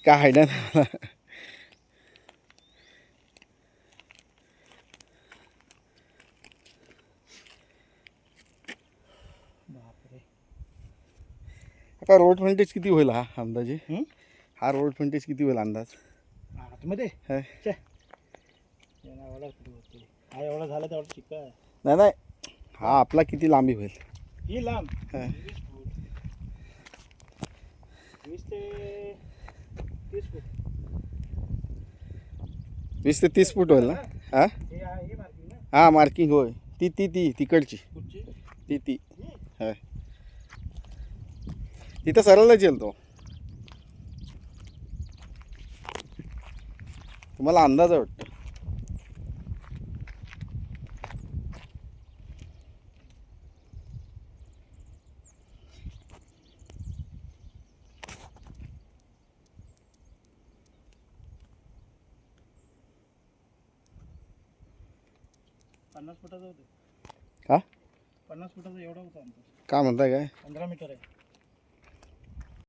काय आयडिया नाही मला. बापरे. आता रोड फ्रंटेज किती होईल हा अंदाजे? हा रोड फ्रंटेज किती होईल अंदाज? आतमध्ये हा. एवढा कुठे होते हा, एवढा झाला तेवढा शिका. नाही नाही, हा आपला किती लांबी होईल? ही लांब हा. 20 फूट, 20 ते 30 फूट. 20 ते 30 फूट होईल ना? हा हे मार्किंग ना. हा मार्किंग होय. ती तिकडची कुठची? ती हा, तिथं सरळच येईल तो. तुम्हाला अंदाज आहे वाटतं. पन्नास फुटाचा होते. हा 50 फुटाचा एवढा होता आमचा. काय म्हणताय काय? 15 मीटर आहे.